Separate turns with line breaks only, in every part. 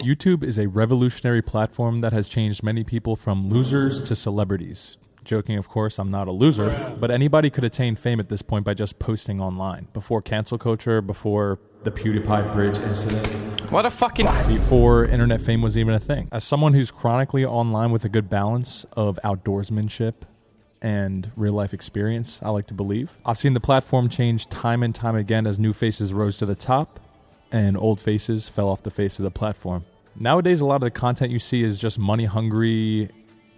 YouTube is a revolutionary platform that has changed many people from losers to celebrities. Joking, of course, I'm not a loser, but anybody could attain fame at this point by just posting online. Before cancel culture, before the PewDiePie bridge incident.
What a fucking...
Before internet fame was even a thing. As someone who's chronically online with a good balance of outdoorsmanship and real-life experience, I like to believe, I've seen the platform change time and time again as new faces rose to the top and old faces fell off the face of the platform. Nowadays, a lot of the content you see is just money-hungry,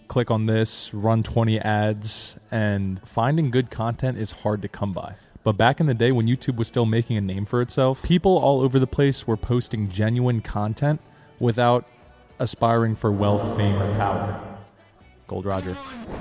click on this, run 20 ads, and finding good content is hard to come by. But back in the day when YouTube was still making a name for itself, people all over the place were posting genuine content without aspiring for wealth, fame, or power. Gold Roger.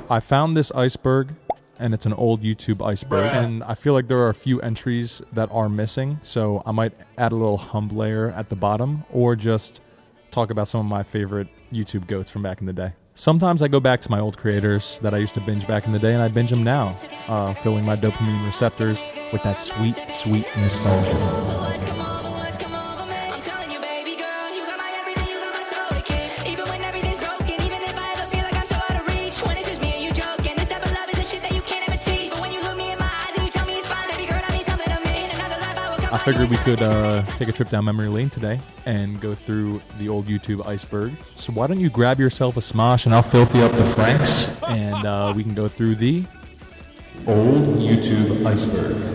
I found this iceberg, and it's an old YouTube iceberg, and I feel like there are a few entries that are missing, so I might add a little Humb layer at the bottom, or just talk about some of my favorite YouTube goats from back in the day. Sometimes I go back to my old creators that I used to binge back in the day, and I binge them now, filling my dopamine receptors with that sweet, sweet nostalgia. I figured we could take a trip down memory lane today and go through the old YouTube iceberg. So why don't you grab yourself a Smosh and I'll filthy up the Franks, and we can go through the old YouTube iceberg.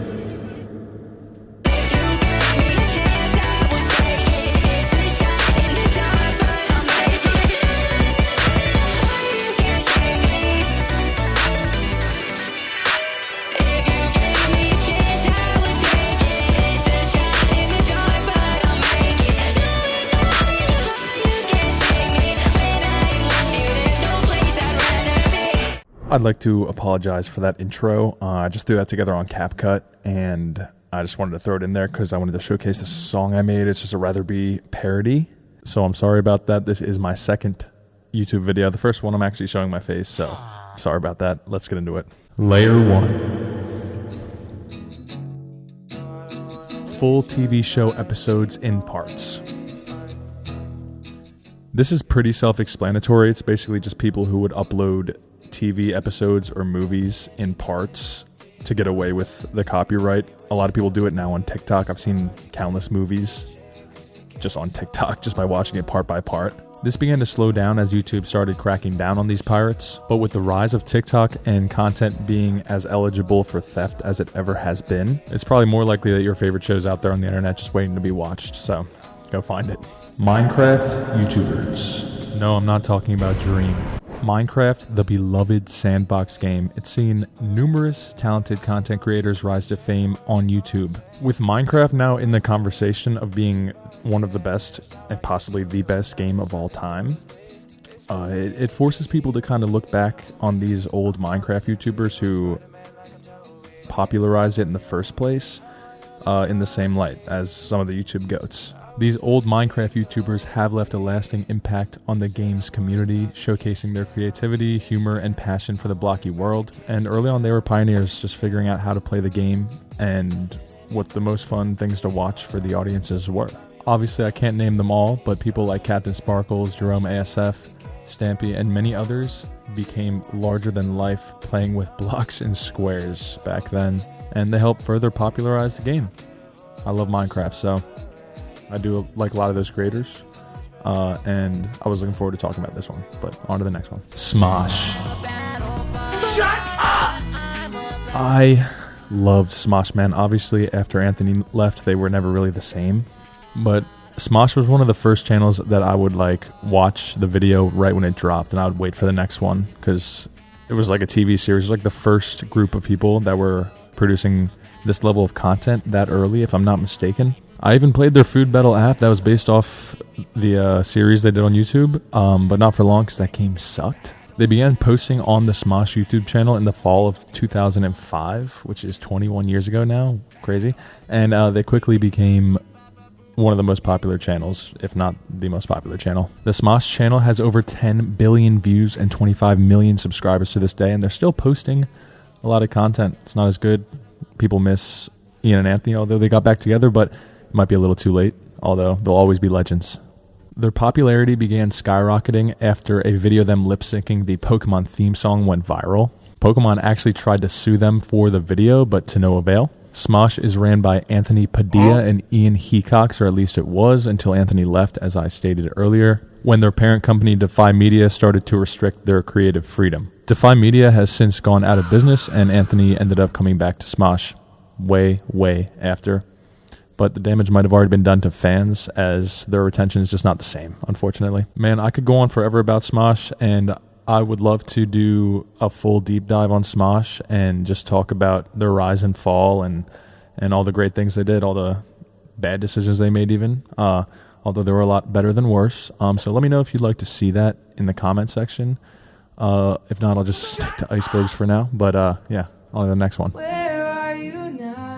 I'd like to apologize for that intro. I just threw that together on CapCut, and I just wanted to throw it in there because I wanted to showcase the song I made. It's just a Rather Be parody, so I'm sorry about that. This is my second YouTube video. The first one I'm actually showing my face, so sorry about that. Let's get into it. Layer 1. Full TV show episodes in parts. This is pretty self-explanatory. It's basically just people who would upload TV episodes or movies in parts to get away with the copyright. A lot of people do it now on TikTok. I've seen countless movies just on TikTok just by watching it part by part. This began to slow down as YouTube started cracking down on these pirates, but with the rise of TikTok and content being as eligible for theft as it ever has been, it's probably more likely that your favorite show's out there on the internet just waiting to be watched, so go find it. Minecraft YouTubers. No, I'm not talking about Dream. Minecraft, the beloved sandbox game, it's seen numerous talented content creators rise to fame on YouTube. With Minecraft now in the conversation of being one of the best and possibly the best game of all time, it forces people to kind of look back on these old Minecraft YouTubers who popularized it in the first place in the same light as some of the YouTube goats. These old Minecraft YouTubers have left a lasting impact on the game's community, showcasing their creativity, humor, and passion for the blocky world. And early on, they were pioneers, just figuring out how to play the game and what the most fun things to watch for the audiences were. Obviously, I can't name them all, but people like Captain Sparkles, Jerome ASF, Stampy, and many others became larger than life playing with blocks and squares back then, and they helped further popularize the game. I love Minecraft, so I do like a lot of those creators, and I was looking forward to talking about this one, but on to the next one. Smosh. Shut up! I loved Smosh, man. Obviously, after Anthony left, they were never really the same, but Smosh was one of the first channels that I would like watch the video right when it dropped, and I would wait for the next one, because it was like a TV series. It was like the first group of people that were producing this level of content that early, if I'm not mistaken. I even played their food battle app that was based off the series they did on YouTube, but not for long because that game sucked. They began posting on the Smosh YouTube channel in the fall of 2005, which is 21 years ago now. Crazy. And they quickly became one of the most popular channels, if not the most popular channel. The Smosh channel has over 10 billion views and 25 million subscribers to this day, and they're still posting a lot of content. It's not as good. People miss Ian and Anthony, although they got back together, but it might be a little too late, although they'll always be legends. Their popularity began skyrocketing after a video of them lip-syncing the Pokemon theme song went viral. Pokemon actually tried to sue them for the video, but to no avail. Smosh is ran by Anthony Padilla and Ian Hecox, or at least it was, until Anthony left, as I stated earlier, when their parent company Defy Media started to restrict their creative freedom. Defy Media has since gone out of business, and Anthony ended up coming back to Smosh way after. But the damage might have already been done to fans, as their retention is just not the same, unfortunately. Man, I could go on forever about Smosh, and I would love to do a full deep dive on Smosh and just talk about their rise and fall and all the great things they did, all the bad decisions they made even, although they were a lot better than worse. So let me know if you'd like to see that in the comment section. If not, I'll just stick to Icebergs for now. But yeah, on to the next one.
Where are you now?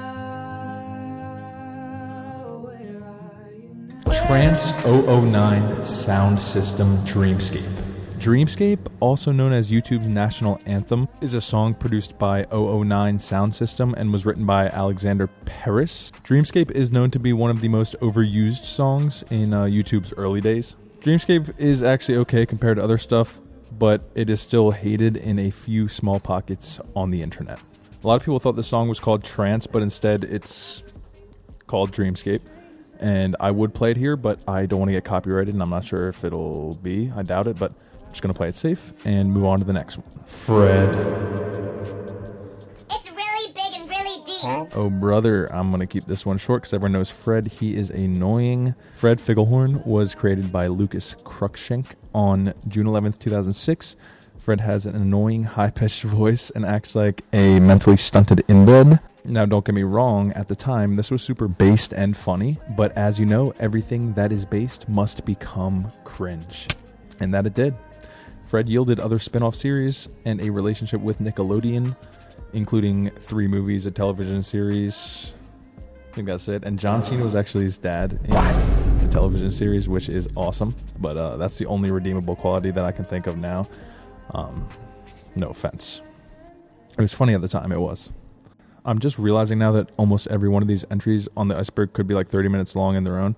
Trance 009 Sound System Dreamscape. Dreamscape, also known as YouTube's national anthem, is a song produced by 009 Sound System and was written by Alexander Paris. Dreamscape is known to be one of the most overused songs in YouTube's early days. Dreamscape is actually okay compared to other stuff, but it is still hated in a few small pockets on the internet. A lot of people thought the song was called Trance, but instead it's called Dreamscape. And I would play it here, but I don't want to get copyrighted, and I'm not sure if it'll be. I doubt it, but I'm just going to play it safe and move on to the next one. Fred.
It's really big and really deep.
Oh, brother. I'm going to keep this one short because everyone knows Fred. He is annoying. Fred Figglehorn was created by Lucas Cruikshank on June 11th, 2006. Fred has an annoying, high-pitched voice and acts like a mentally stunted inbred. Now, don't get me wrong, at the time, this was super based and funny, but as you know, everything that is based must become cringe. And that it did. Fred yielded other spin-off series and a relationship with Nickelodeon, including 3 movies, a television series. I think that's it. And John Cena was actually his dad in the television series, which is awesome. But that's the only redeemable quality that I can think of now. No offense. It was funny at the time, it was. I'm just realizing now that almost every one of these entries on the Iceberg could be like 30 minutes long in their own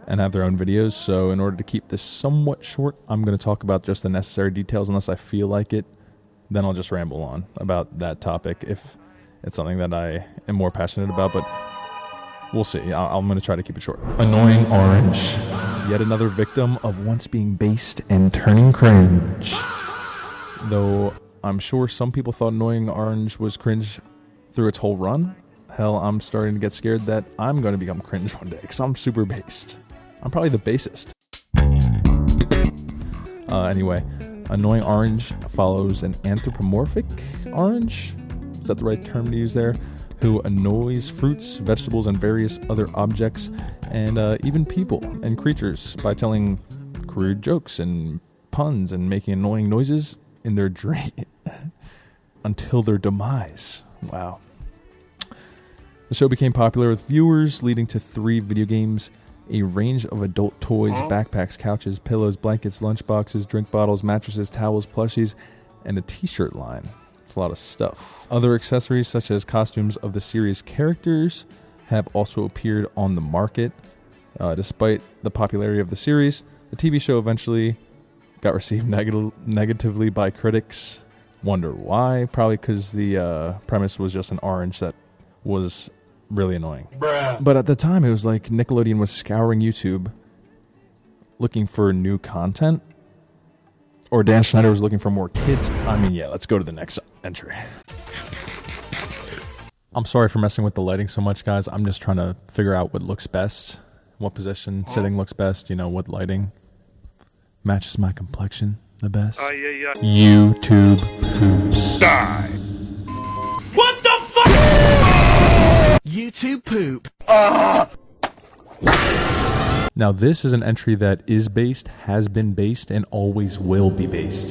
and have their own videos. So in order to keep this somewhat short, I'm going to talk about just the necessary details unless I feel like it. Then I'll just ramble on about that topic if it's something that I am more passionate about. But we'll see. I'm going to try to keep it short. Annoying Orange. Yet another victim of once being based and turning cringe. Though I'm sure some people thought Annoying Orange was cringe through its whole run. Hell, I'm starting to get scared that I'm going to become cringe one day because I'm super based. I'm probably the basest. Anyway, Annoying Orange follows an anthropomorphic orange, is that the right term to use there, who annoys fruits, vegetables, and various other objects, and even people and creatures by telling crude jokes and puns and making annoying noises in their dream until their demise. Wow. The show became popular with viewers, leading to 3 video games, a range of adult toys, backpacks, couches, pillows, blankets, lunchboxes, drink bottles, mattresses, towels, plushies, and a t-shirt line. It's a lot of stuff. Other accessories, such as costumes of the series' characters, have also appeared on the market. Despite the popularity of the series, the TV show eventually got received negatively by critics. Wonder why? Probably because the premise was just an orange that was really annoying. Bruh. But at the time, it was like Nickelodeon was scouring YouTube looking for new content, or Dan Schneider was looking for more kids. I mean, yeah, let's go to the next entry. I'm sorry for messing with the lighting so much, guys. I'm just trying to figure out what looks best, what position sitting looks best, what lighting matches my complexion the best. YouTube poops.
Die. What the fuck?
YouTube poop.
Now, this is an entry that is based, has been based, and always will be based.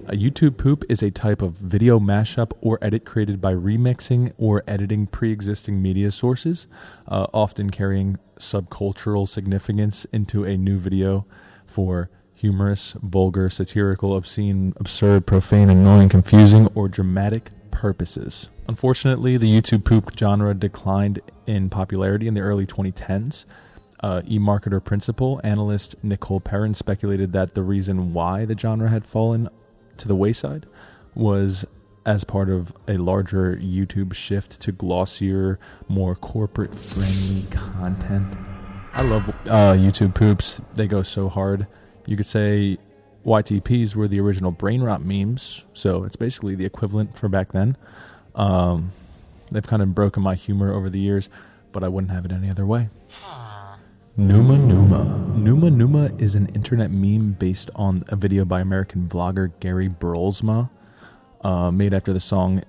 A YouTube poop is a type of video mashup or edit created by remixing or editing pre-existing media sources, often carrying subcultural significance into a new video for humorous, vulgar, satirical, obscene, absurd, profane, annoying, confusing, or dramatic purposes. Unfortunately, the YouTube poop genre declined in popularity in the early 2010s. E-marketer principal analyst Nicole Perrin speculated that the reason why the genre had fallen to the wayside was as part of a larger YouTube shift to glossier, more corporate-friendly content. I love YouTube poops. They go so hard. You could say YTPs were the original brain rot memes, so it's basically the equivalent for back then. They've kind of broken my humor over the years, but I wouldn't have it any other way. Numa Numa. Numa Numa is an internet meme based on a video by American vlogger Gary Brolsma, made after the song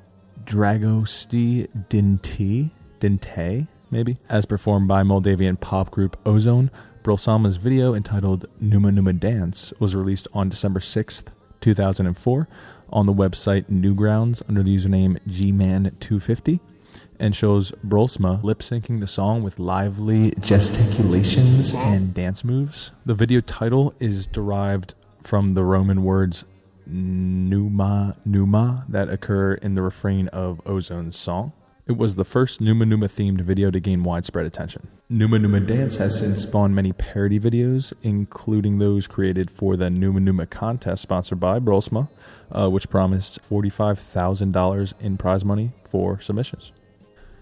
Dragosti Dinte, maybe, as performed by Moldavian pop group Ozone. Brolsma's video, entitled Numa Numa Dance, was released on December 6th, 2004, on the website Newgrounds under the username gman250, and shows Brolsma lip-syncing the song with lively gesticulations and dance moves. The video title is derived from the Roman words Numa Numa that occur in the refrain of Ozone's song. It was the first Numa Numa themed video to gain widespread attention. Numa Numa Dance has since spawned many parody videos, including those created for the Numa Numa contest sponsored by Brolsma, which promised $45,000 in prize money for submissions.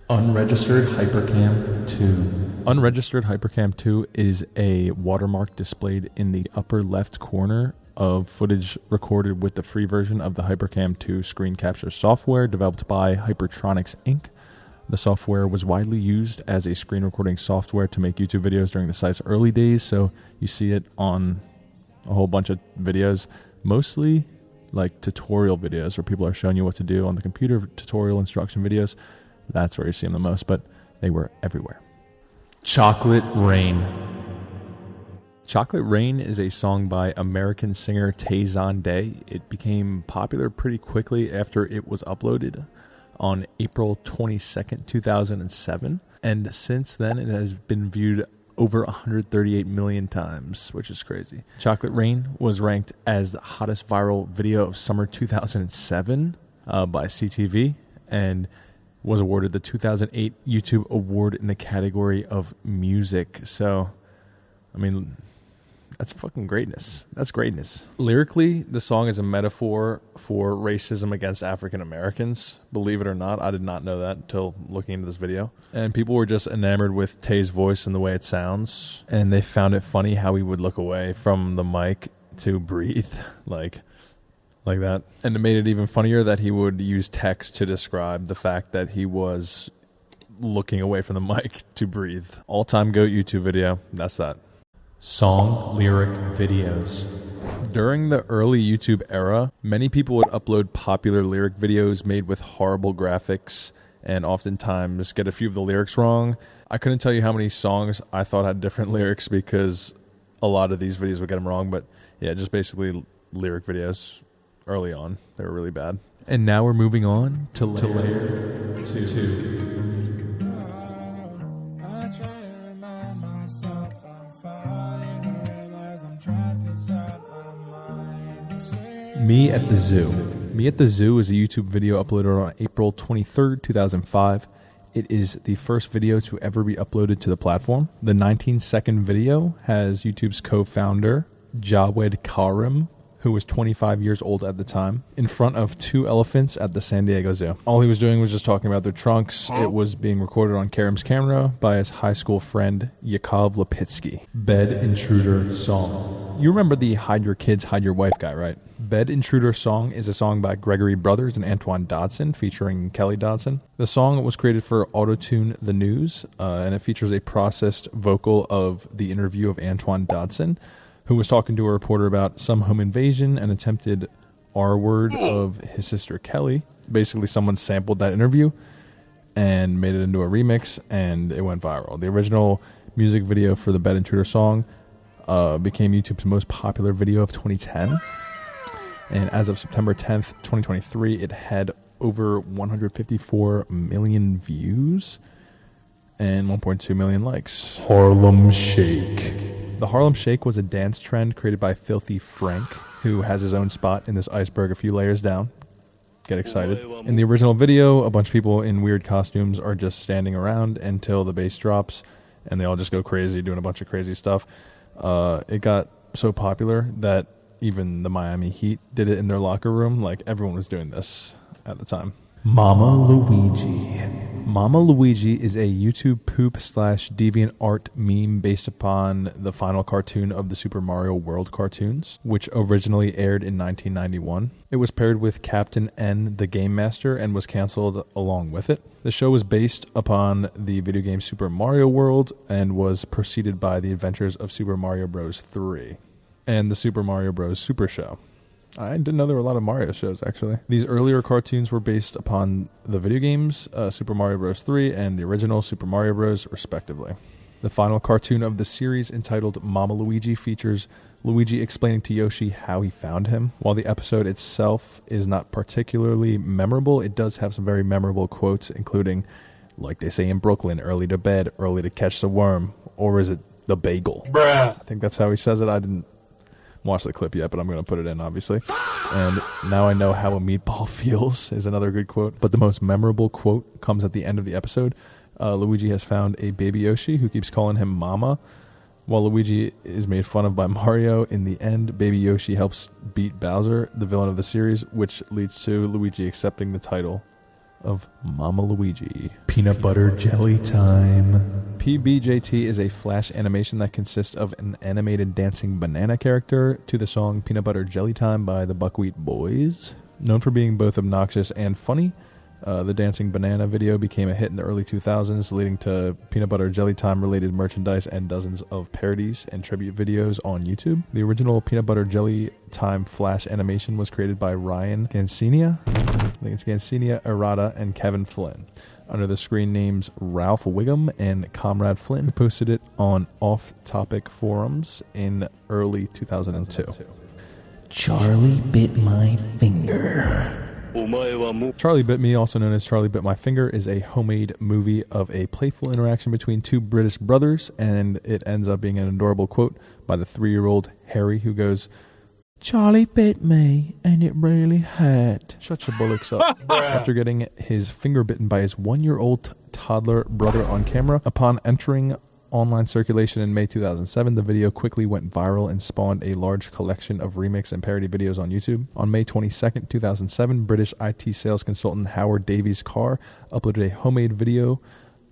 Unregistered Hypercam 2. Unregistered Hypercam 2 is a watermark displayed in the upper left corner of footage recorded with the free version of the Hypercam 2 screen capture software developed by Hypertronics Inc. The software was widely used as a screen recording software to make YouTube videos during the site's early days, so you see it on a whole bunch of videos, mostly like tutorial videos where people are showing you what to do on the computer, tutorial instruction videos. That's where you see them the most, but they were everywhere. Chocolate Rain. Chocolate Rain is a song by American singer Tayzon Day. It became popular pretty quickly after it was uploaded on April 22nd, 2007. And since then, it has been viewed over 138 million times, which is crazy. Chocolate Rain was ranked as the hottest viral video of summer 2007 by CTV and was awarded the 2008 YouTube Award in the category of music. So, I mean, that's fucking greatness. That's greatness. Lyrically, the song is a metaphor for racism against African Americans. Believe it or not, I did not know that until looking into this video. And people were just enamored with Tay's voice and the way it sounds. And they found it funny how he would look away from the mic to breathe, like that. And it made it even funnier that he would use text to describe the fact that he was looking away from the mic to breathe. All-time GOAT YouTube video. That's that. Song lyric videos. During the early YouTube era, many people would upload popular lyric videos made with horrible graphics and oftentimes get a few of the lyrics wrong. I couldn't tell you how many songs I thought had different lyrics because a lot of these videos would get them wrong, but yeah, just basically lyric videos early on. They were really bad. And now we're moving on to layer 2. Me at the Zoo. Me at the Zoo is a YouTube video uploaded on April 23rd, 2005. It is the first video to ever be uploaded to the platform. The 19-second video has YouTube's co-founder, Jawed Karim, who was 25 years old at the time, in front of two elephants at the San Diego Zoo. All he was doing was just talking about their trunks. It was being recorded on Karim's camera by his high school friend, Yakov Lipitsky. Bed Intruder Song. You remember the Hide Your Kids, Hide Your Wife guy, right? Bed Intruder Song is a song by Gregory Brothers and Antoine Dodson, featuring Kelly Dodson. The song was created for Autotune The News, and it features a processed vocal of the interview of Antoine Dodson, who was talking to a reporter about some home invasion and attempted R-word of his sister Kelly. Basically, someone sampled that interview and made it into a remix, and it went viral. The original music video for the Bed Intruder Song became YouTube's most popular video of 2010. And as of September 10th, 2023, it had over 154 million views and 1.2 million likes. Harlem Shake. The Harlem Shake was a dance trend created by Filthy Frank, who has his own spot in this Iceberg a few layers down. Get excited. In the original video, a bunch of people in weird costumes are just standing around until the bass drops, and they all just go crazy doing a bunch of crazy stuff. It got so popular that even the Miami Heat did it in their locker room. Like, everyone was doing this at the time. Mama Luigi. Mama Luigi is a YouTube poop / deviant art meme based upon the final cartoon of the Super Mario World cartoons, which originally aired in 1991. It was paired with Captain N, the Game Master, and was canceled along with it. The show was based upon the video game Super Mario World and was preceded by the adventures of Super Mario Bros. 3 and the Super Mario Bros. Super Show. I didn't know there were a lot of Mario shows, actually. These earlier cartoons were based upon the video games, Super Mario Bros. 3 and the original Super Mario Bros., respectively. The final cartoon of the series, entitled Mama Luigi, features Luigi explaining to Yoshi how he found him. While the episode itself is not particularly memorable, it does have some very memorable quotes, including, like they say in Brooklyn, early to bed, early to catch the worm, or is it the bagel? Bruh. I think that's how he says it. I didn't watch the clip yet, but I'm going to put it in, obviously. And now I know how a meatball feels is another good quote. But the most memorable quote comes at the end of the episode. Luigi has found a baby Yoshi who keeps calling him Mama. While Luigi is made fun of by Mario, in the end, baby Yoshi helps beat Bowser, the villain of the series, which leads to Luigi accepting the title of Mama Luigi. Peanut butter jelly time. PBJT is a flash animation that consists of an animated dancing banana character to the song Peanut Butter Jelly Time by the Buckwheat Boys. Known for being both obnoxious and funny, the dancing banana video became a hit in the early 2000s, leading to Peanut Butter Jelly Time related merchandise and dozens of parodies and tribute videos on YouTube. The original Peanut Butter Jelly Time flash animation was created by Ryan Gancinia, Errata, and Kevin Flynn, under the screen names Ralph Wiggum and Comrade Flynn, who posted it on off-topic forums in early 2002.
Charlie Bit My Finger.
Charlie Bit Me, also known as Charlie Bit My Finger, is a homemade movie of a playful interaction between two British brothers, and it ends up being an adorable quote by the 3-year-old Harry, who goes, "Charlie bit me, and it really hurt." Shut your bullocks up. After getting his finger bitten by his 1-year-old toddler brother on camera, upon entering online circulation in May 2007, the video quickly went viral and spawned a large collection of remix and parody videos on YouTube. On May 22nd, 2007, British IT sales consultant Howard Davies Carr uploaded a homemade video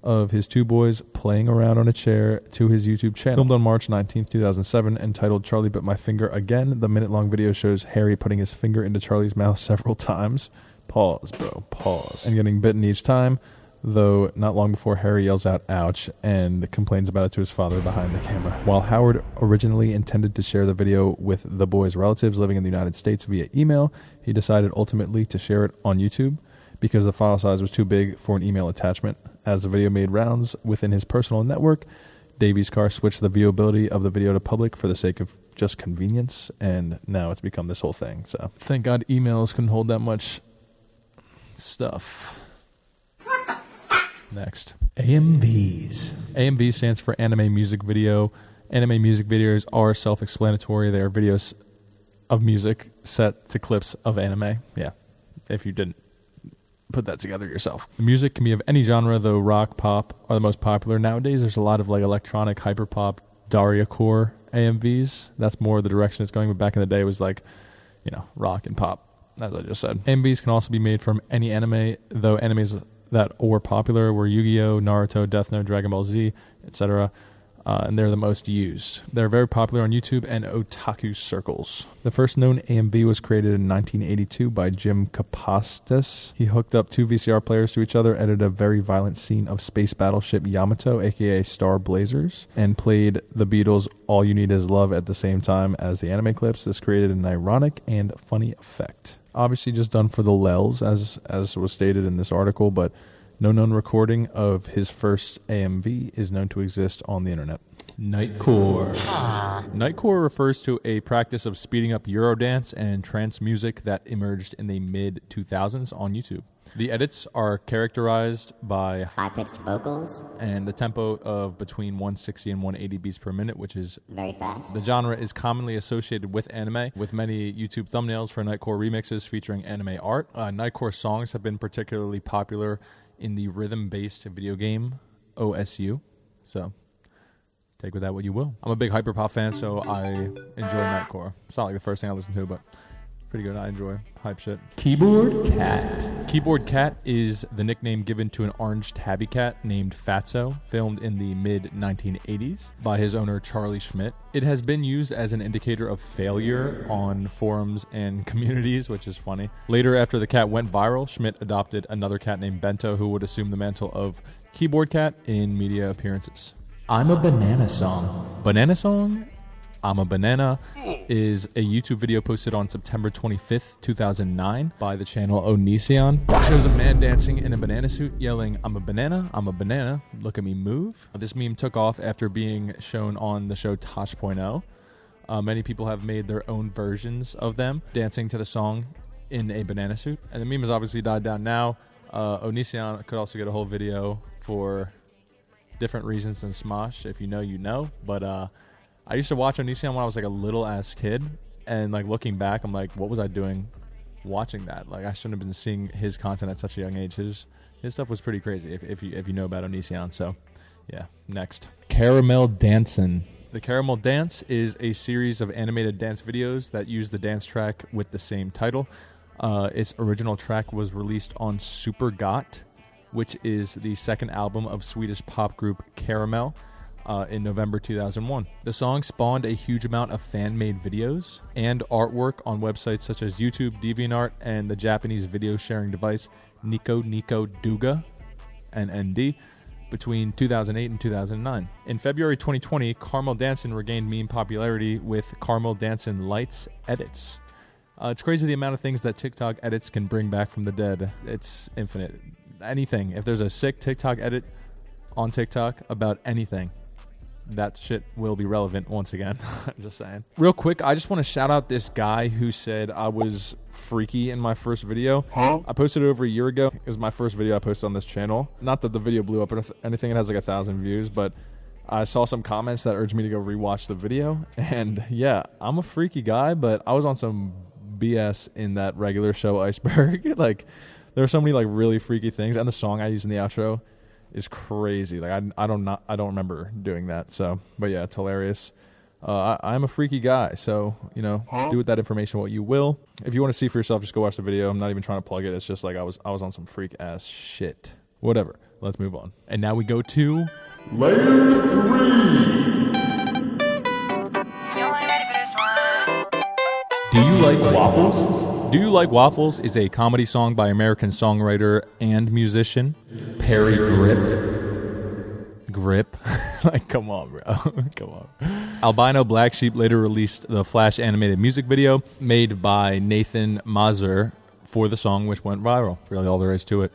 of his two boys playing around on a chair to his YouTube channel. Filmed on March 19th, 2007, entitled Charlie Bit My Finger Again, the minute-long video shows Harry putting his finger into Charlie's mouth several times. Pause, bro, pause. And getting bitten each time, though not long before Harry yells out, "ouch," and complains about it to his father behind the camera. While Howard originally intended to share the video with the boys' relatives living in the United States via email, he decided ultimately to share it on YouTube because the file size was too big for an email attachment. As the video made rounds within his personal network, Davies Carr switched the viewability of the video to public for the sake of just convenience, and now it's become this whole thing. So thank God emails couldn't hold that much stuff. Next, AMVs. AMV stands for Anime Music Video. Anime music videos are self-explanatory. They are videos of music set to clips of anime. Yeah, if you didn't put that together yourself. The music can be of any genre, though rock, pop are the most popular. Nowadays, there's a lot of like electronic, hyperpop, Daria-core AMVs. That's more the direction it's going, but back in the day, it was like, you know, rock and pop, as I just said. AMVs can also be made from any anime, though animes that were popular were Yu-Gi-Oh!, Naruto, Death Note, Dragon Ball Z, etc., and they're the most used. They're very popular on YouTube and otaku circles. The first known AMV was created in 1982 by Jim Kapastas. He hooked up two VCR players to each other, edited a very violent scene of space battleship Yamato, aka Star Blazers, and played the Beatles' All You Need Is Love at the same time as the anime clips. This created an ironic and funny effect. Obviously just done for the lulz, as was stated in this article, but no known recording of his first AMV is known to exist on the internet. Nightcore. Nightcore refers to a practice of speeding up Eurodance and trance music that emerged in the mid-2000s on YouTube. The edits are characterized by
high-pitched vocals
and the tempo of between 160 and 180 beats per minute, which is
very fast.
The genre is commonly associated with anime, with many YouTube thumbnails for Nightcore remixes featuring anime art. Nightcore songs have been particularly popular in the rhythm-based video game OSU. So Take with that what you will. I'm a big hyperpop fan, so I enjoy Nightcore. It's not like the first thing I listen to, but pretty good. I enjoy hype shit.
Keyboard Cat.
Keyboard Cat is the nickname given to an orange tabby cat named Fatso, filmed in the mid-1980s by his owner Charlie Schmidt. It has been used as an indicator of failure on forums and communities, which is funny. Later, after the cat went viral, Schmidt adopted another cat named Bento, who would assume the mantle of Keyboard Cat in media appearances.
I'm a Banana Song.
Banana Song? I'm a Banana is a YouTube video posted on September 25th, 2009 by the channel Onision. It shows a man dancing in a banana suit yelling, I'm a banana, look at me move. This meme took off after being shown on the show Tosh.0. Many people have made their own versions of them dancing to the song in a banana suit. And the meme has obviously died down now. Onision could also get a whole video for different reasons than Smosh. If you know, you know. But I used to watch Onision when I was like a little ass kid, and like looking back, I'm like, what was I doing watching that? Like I shouldn't have been seeing his content at such a young age. His stuff was pretty crazy if you know about Onision. So yeah, next.
Caramel Dancin'.
The Caramel Dance is a series of animated dance videos that use the dance track with the same title. Its original track was released on Super Got, which is the second album of Swedish pop group Caramel, in November 2001. The song spawned a huge amount of fan-made videos and artwork on websites such as YouTube, DeviantArt, and the Japanese video sharing device Nico Duga and ND between 2008 and 2009. In February 2020, Caramel Dancin' regained meme popularity with Caramel Dancin' Lights edits. It's crazy the amount of things that TikTok edits can bring back from the dead. It's infinite. Anything. If there's a sick TikTok edit on TikTok about anything, that shit will be relevant once again. I'm just saying. Real quick, I just want to shout out this guy who said I was freaky in my first video. I posted it over a year ago. It was my first video I posted on this channel. Not that the video blew up or anything. It has like 1,000 views, but I saw some comments that urged me to go rewatch the video. And yeah, I'm a freaky guy, but I was on some BS in that regular show Iceberg. Like there were so many like really freaky things, and the song I used in the outro is crazy. Like I don't remember doing that. So, but yeah, it's hilarious. I'm a freaky guy, so you know, do with that information what you will. If you want to see for yourself, just go watch the video. I'm not even trying to plug it. It's just like I was on some freak ass shit. Whatever. Let's move on. And now we go to
Layer 3.
Do You Like Waffles? Do You Like Waffles is a comedy song by American songwriter and musician Perry Grip. Like, come on, bro. Come on. Albino Black Sheep later released the Flash animated music video made by Nathan Mazur for the song, which went viral. Really all there is to it.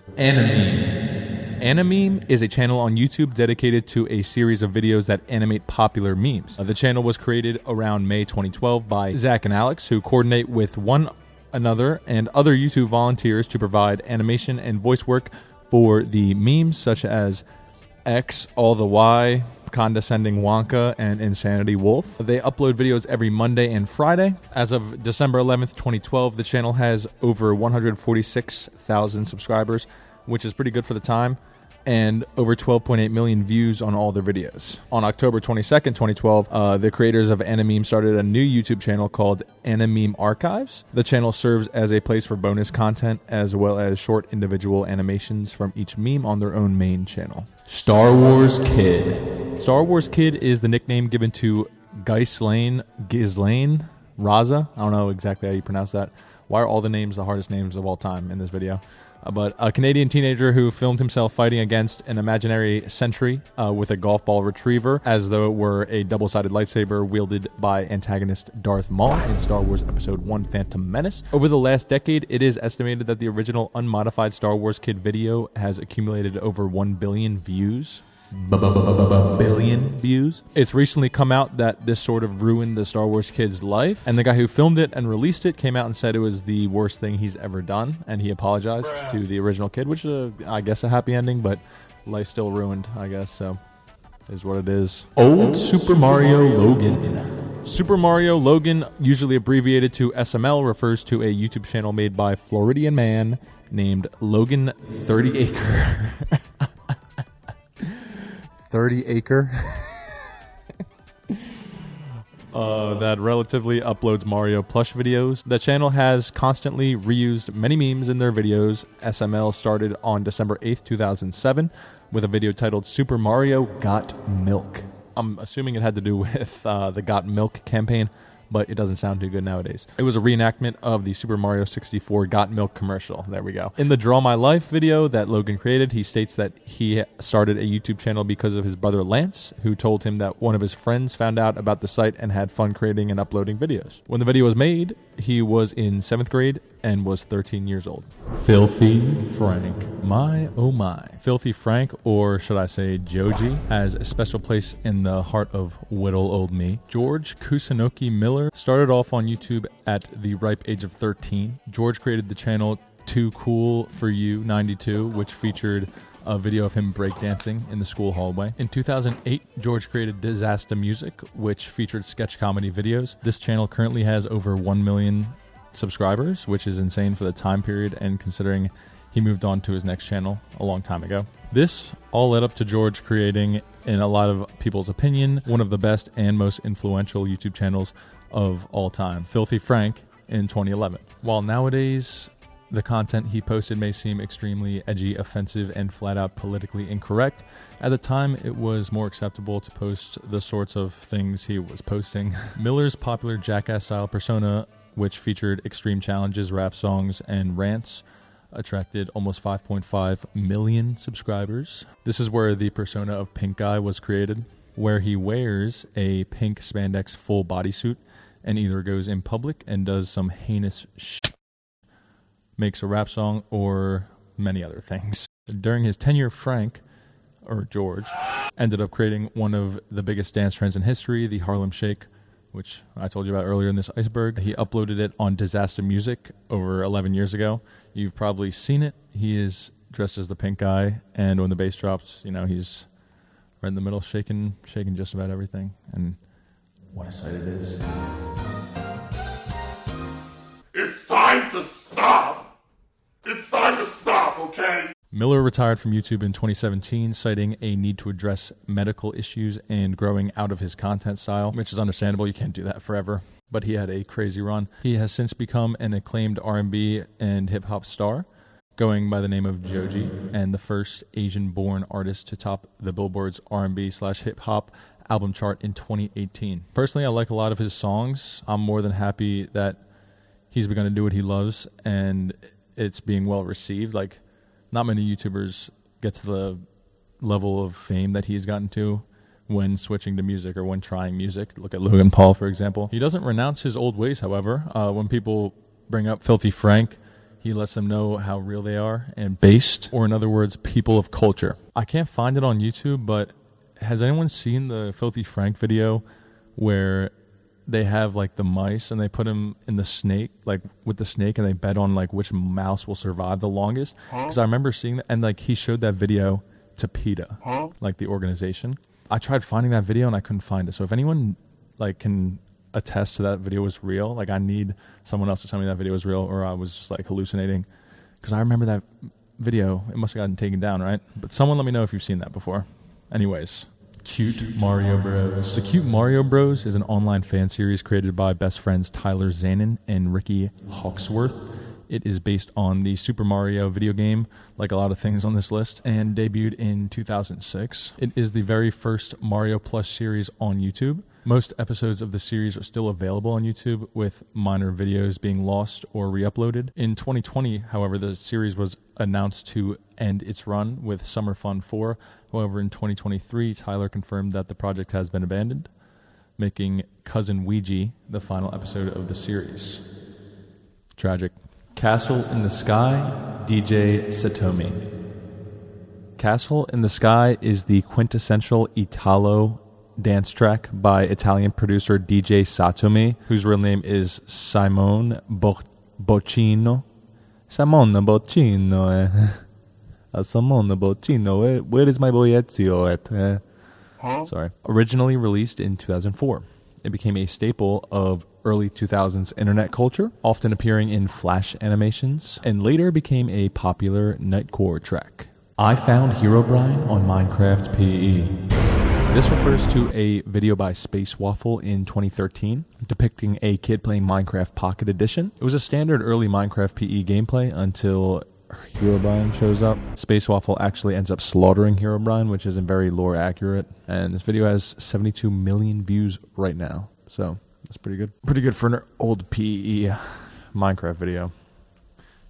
Animeme is a channel on YouTube dedicated to a series of videos that animate popular memes. The channel was created around May 2012 by Zach and Alex, who coordinate with one another and other YouTube volunteers to provide animation and voice work for the memes such as X, All the Y, Condescending Wonka, and Insanity Wolf. They upload videos every Monday and Friday. As of December 11th, 2012, the channel has over 146,000 subscribers, which is pretty good for the time, and over 12.8 million views on all their videos. On October 22nd, 2012, the creators of Animeme started a new YouTube channel called Animeme Archives. The channel serves as a place for bonus content as well as short individual animations from each meme on their own main channel. Star Wars Kid is the nickname given to Ghislaine Raza. I don't know exactly how you pronounce that. Why are all the names the hardest names of all time in this video? But a Canadian teenager who filmed himself fighting against an imaginary sentry with a golf ball retriever as though it were a double-sided lightsaber wielded by antagonist Darth Maul in Star Wars Episode 1 Phantom Menace. Over the last decade, it is estimated that the original unmodified Star Wars Kid video has accumulated over 1 billion views. Billion views. It's recently come out that this sort of ruined the Star Wars Kid's life, and the guy who filmed it and released it came out and said it was the worst thing he's ever done, and he apologized to the original kid, which is, I guess, a happy ending, but life still ruined, I guess, so is what it is. Old Super Mario Logan. Super Mario Logan, usually abbreviated to SML, refers to a YouTube channel made by
Floridian man
named Logan 30 Acre.
30 Acre.
that relatively uploads Mario plush videos. The channel has constantly reused many memes in their videos. SML started on December 8th, 2007 with a video titled Super Mario Got Milk. I'm assuming it had to do with the Got Milk campaign, but it doesn't sound too good nowadays. It was a reenactment of the Super Mario 64 Got Milk commercial. There we go. In the Draw My Life video that Logan created, he states that he started a YouTube channel because of his brother Lance, who told him that one of his friends found out about the site and had fun creating and uploading videos. When the video was made, he was in 7th grade and was 13 years old. Filthy Frank. My oh my. Filthy Frank, or should I say Joji, has a special place in the heart of little old me. George Kusunoki Miller started off on YouTube at the ripe age of 13. George created the channel Too Cool For You 92, which featured a video of him breakdancing in the school hallway. In 2008, George created Disaster Music, which featured sketch comedy videos. This channel currently has over 1 million subscribers, which is insane for the time period and considering he moved on to his next channel a long time ago. This all led up to George creating, in a lot of people's opinion, one of the best and most influential YouTube channels of all time, Filthy Frank, in 2011. While nowadays the content he posted may seem extremely edgy, offensive, and flat out politically incorrect, at the time it was more acceptable to post the sorts of things he was posting. Miller's popular Jackass-style persona, which featured extreme challenges, rap songs, and rants, attracted almost 5.5 million subscribers. This is where the persona of Pink Guy was created, where he wears a pink spandex full bodysuit and either goes in public and does some heinous shit, makes a rap song, or many other things. During his tenure, Frank, or George, ended up creating one of the biggest dance trends in history, the Harlem Shake, which I told you about earlier in this Iceberg. He uploaded it on Disaster Music over 11 years ago. You've probably seen it. He is dressed as the Pink Guy, and when the bass drops, you know, he's right in the middle, shaking just about everything. And what a sight it is.
It's time to stop! It's time to stop, okay?
Miller retired from YouTube in 2017, citing a need to address medical issues and growing out of his content style, which is understandable. You can't do that forever. But he had a crazy run. He has since become an acclaimed R&B and hip-hop star, going by the name of Joji, and the first Asian-born artist to top the Billboard's R&B/hip-hop album chart in 2018. Personally, I like a lot of his songs. I'm more than happy that he's begun to do what he loves, and it's being well received. Like, not many YouTubers get to the level of fame that he's gotten to when switching to music or when trying music. Look at Logan Paul, for example. He doesn't renounce his old ways, however. When people bring up Filthy Frank, he lets them know how real they are and based, or in other words, people of culture. I can't find it on YouTube, but has anyone seen the Filthy Frank video where they have like the mice and they put him in the snake, like with the snake, and they bet on like which mouse will survive the longest? Because I remember seeing that, and like he showed that video to PETA, like the organization. I tried finding that video and I couldn't find it. So if anyone like can attest to that video was real, like I need someone else to tell me that video was real, or I was just like hallucinating, because I remember that video. It must have gotten taken down, right? But someone let me know if you've seen that before. Anyways, Cute Mario Bros. The Cute Mario Bros is an online fan series created by best friends Tyler Zanin and Ricky Hawksworth. It is based on the Super Mario video game, like a lot of things on this list, and debuted in 2006. It is the very first Mario Plus series on YouTube. Most episodes of the series are still available on YouTube, with minor videos being lost or re-uploaded. In 2020, however, the series was announced to end its run with Summer Fun 4. However, in 2023, Tyler confirmed that the project has been abandoned, making Cousin Ouija the final episode of the series. Tragic. Castle in the Sky, DJ Satomi. Castle in the Sky is the quintessential Italo dance track by Italian producer DJ Satomi, whose real name is Simone Boccino. Simone Boccino, Simone Boccino, where is my boy Ezio at? Sorry. Originally released in 2004. It became a staple of early 2000s internet culture, often appearing in flash animations, and later became a popular nightcore track. I found Herobrine on Minecraft PE. This refers to a video by Space Waffle in 2013 depicting a kid playing Minecraft Pocket Edition. It was a standard early Minecraft PE gameplay until
Herobrine shows up.
Space Waffle actually ends up slaughtering Herobrine, which isn't very lore accurate. And this video has 72 million views right now. So that's pretty good. Pretty good for an old PE Minecraft video.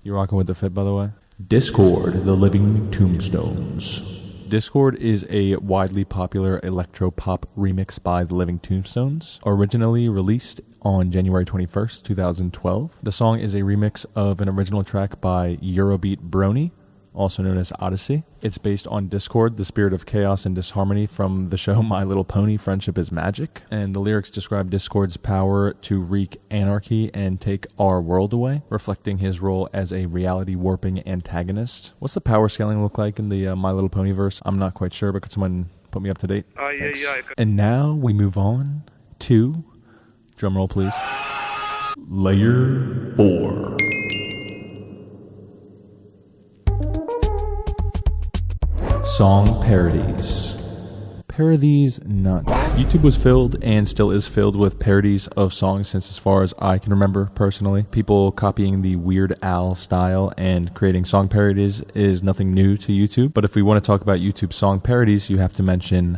You rocking with the fit, by the way?
Discord, the living tombstones.
Discord is a widely popular electro-pop remix by the Living Tombstones, originally released on January 21st, 2012. The song is a remix of an original track by Eurobeat Brony, also known as Odyssey. It's based on Discord, the spirit of chaos and disharmony from the show My Little Pony, Friendship is Magic. And the lyrics describe Discord's power to wreak anarchy and take our world away, reflecting his role as a reality-warping antagonist. What's the power scaling look like in the My Little Pony verse? I'm not quite sure, but could someone put me up to date? And now we move on to, drumroll please,
Layer 4. Song parodies.
Parodies nuts.
YouTube was filled and still is filled with parodies of songs since as far as I can remember personally. People copying the Weird Al style and creating song parodies is nothing new to YouTube. But if we want to talk about YouTube song parodies, you have to mention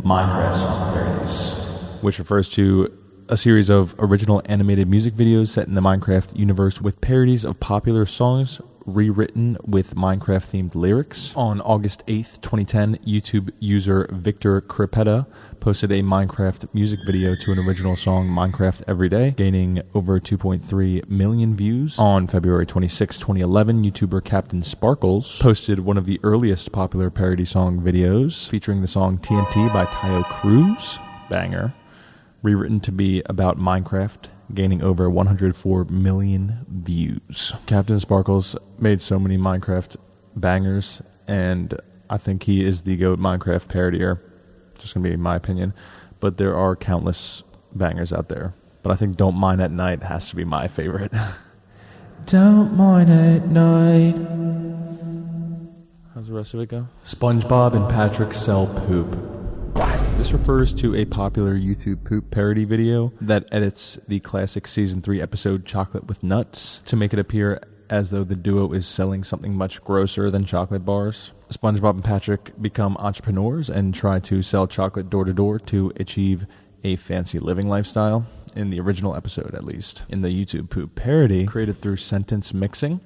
Minecraft song parodies,
which refers to a series of original animated music videos set in the Minecraft universe with parodies of popular songs rewritten with Minecraft-themed lyrics. On August 8th, 2010, YouTube user Victor Crepetta posted a Minecraft music video to an original song, Minecraft Everyday, gaining over 2.3 million views. On February 26, 2011, YouTuber Captain Sparkles posted one of the earliest popular parody song videos featuring the song TNT by Tayo Cruz, banger, rewritten to be about Minecraft, gaining over 104 million views. Captain Sparkles made so many Minecraft bangers, and I think he is the GOAT Minecraft parodier. Just gonna be my opinion. But there are countless bangers out there. But I think Don't Mine at Night has to be my favorite.
Don't mine at night.
How's the rest of it go?
SpongeBob and Patrick sell poop.
This refers to a popular YouTube poop parody video that edits the classic Season 3 episode Chocolate with Nuts to make it appear as though the duo is selling something much grosser than chocolate bars. SpongeBob and Patrick become entrepreneurs and try to sell chocolate door to door to achieve a fancy living lifestyle, in the original episode at least. In the YouTube poop parody, created through sentence mixing,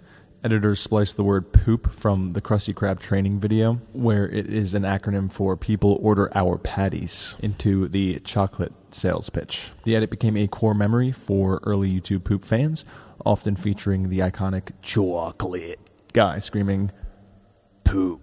editors spliced the word poop from the Krusty Krab training video, where it is an acronym for People Order Our Patties, into the chocolate sales pitch. The edit became a core memory for early YouTube poop fans, often featuring the iconic chocolate guy screaming poop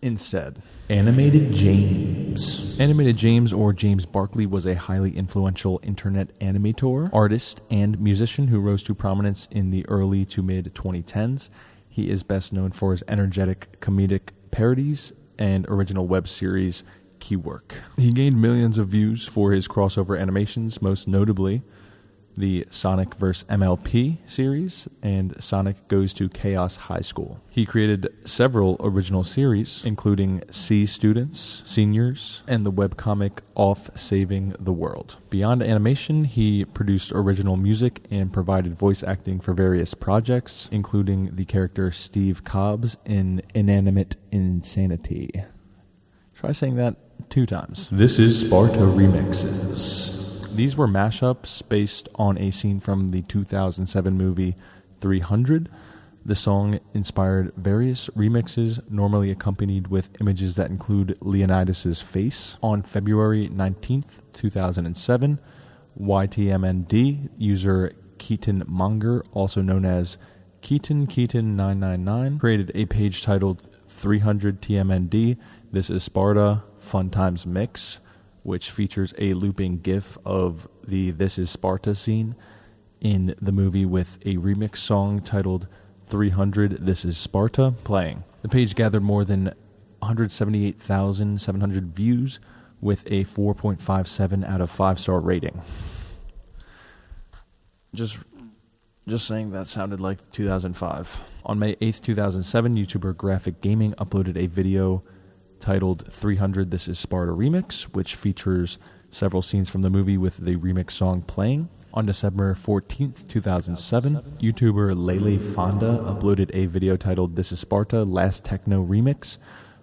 instead.
Animated James.
Animated James, or James Barkley, was a highly influential internet animator, artist, and musician who rose to prominence in the early to mid-2010s. He is best known for his energetic comedic parodies and original web series Keywork. He gained millions of views for his crossover animations, most notably the Sonic vs. MLP series and Sonic Goes to Chaos High School. He created several original series, including C Students, Seniors, and the webcomic Off Saving the World. Beyond animation, he produced original music and provided voice acting for various projects, including the character Steve Cobbs in
Inanimate Insanity.
Try saying that 2 times.
This is Sparta Remixes.
These were mashups based on a scene from the 2007 movie 300. The song inspired various remixes, normally accompanied with images that include Leonidas' face. On February 19th, 2007, YTMND user Keaton Monger, also known as Keaton999, created a page titled 300 TMND. This is Sparta Fun Times Mix, which features a looping GIF of the This is Sparta scene in the movie with a remix song titled 300 This is Sparta playing. The page gathered more than 178,700 views with a 4.57 out of 5-star rating. Just saying that sounded like 2005. On May 8th, 2007, YouTuber Graphic Gaming uploaded a video titled 300 This Is Sparta Remix, which features several scenes from the movie with the remix song playing. On December 14th, 2007, YouTuber Lele Fonda uploaded a video titled This Is Sparta Last Techno Remix,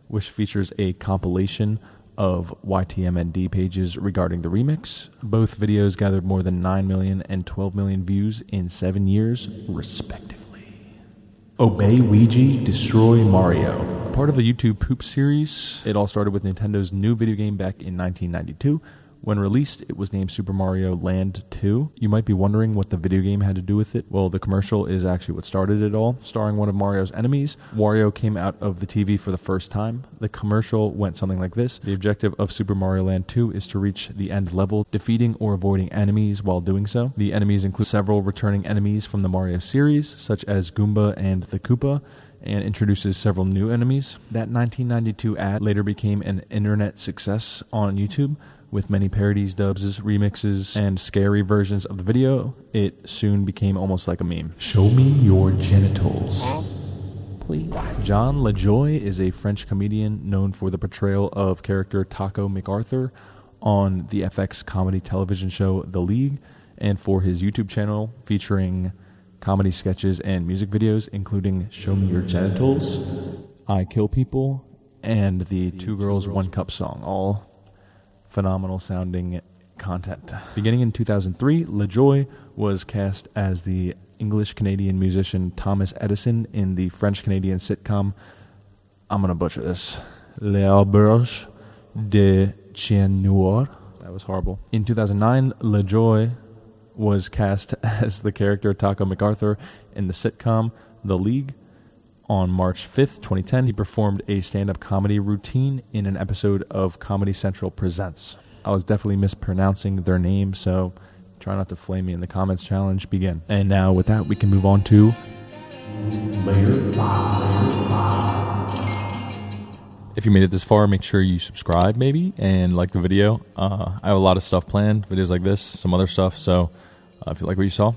which features a compilation of YTMND pages regarding the remix. Both videos gathered more than 9 million and 12 million views in 7 years, respectively. Obey Ouija, Destroy Mario. Part of the YouTube Poop series, it all started with Nintendo's new video game back in 1992. When released, it was named Super Mario Land 2. You might be wondering what the video game had to do with it. Well, the commercial is actually what started it all. Starring one of Mario's enemies, Wario came out of the TV for the first time. The commercial went something like this. The objective of Super Mario Land 2 is to reach the end level, defeating or avoiding enemies while doing so. The enemies include several returning enemies from the Mario series, such as Goomba and the Koopa, and introduces several new enemies. That 1992 ad later became an internet success on YouTube, with many parodies, dubs, remixes, and scary versions of the video. It soon became almost like a meme.
Show me your genitals.
Please. John LaJoie is a French comedian known for the portrayal of character Taco MacArthur on the FX comedy television show The League, and for his YouTube channel featuring comedy sketches and music videos, including Show Me Your Genitals,
I Kill People,
and the Two Girls, One Cup song, all phenomenal sounding content. Beginning in 2003, LaJoie was cast as the English-Canadian musician Thomas Edison in the French-Canadian sitcom, I'm going to butcher this, L'Auberge de Chien Noir. That was horrible. In 2009, LaJoie was cast as the character Taco MacArthur in the sitcom The League. On March 5th, 2010, he performed a stand-up comedy routine in an episode of Comedy Central Presents. I was definitely mispronouncing their name, so try not to flame me in the comments. Challenge begin. And now with that, we can move on to Layer 5. If you made it this far, make sure you subscribe maybe and like the video. I have a lot of stuff planned, videos like this, some other stuff, so if you like what you saw,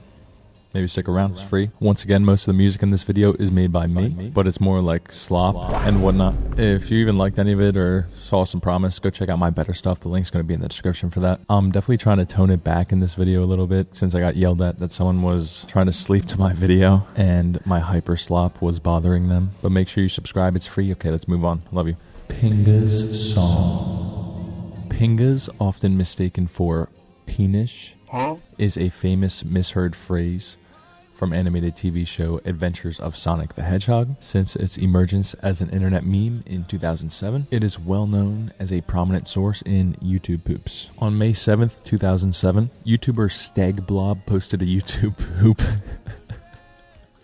maybe stick around, it's free. Once again, most of the music in this video is made by me, but it's more like slop and whatnot. If you even liked any of it or saw some promise, go check out my better stuff. The link's going to be in the description for that. I'm definitely trying to tone it back in this video a little bit since I got yelled at that someone was trying to sleep to my video and my hyper slop was bothering them. But make sure you subscribe, it's free. Okay, let's move on. Love you.
Pingas song.
Pingas, often mistaken for
Penis,
is a famous misheard phrase from animated TV show Adventures of Sonic the Hedgehog. Since its emergence as an internet meme in 2007, it is well known as a prominent source in YouTube poops. On May 7th, 2007, YouTuber Steg Blob posted a YouTube poop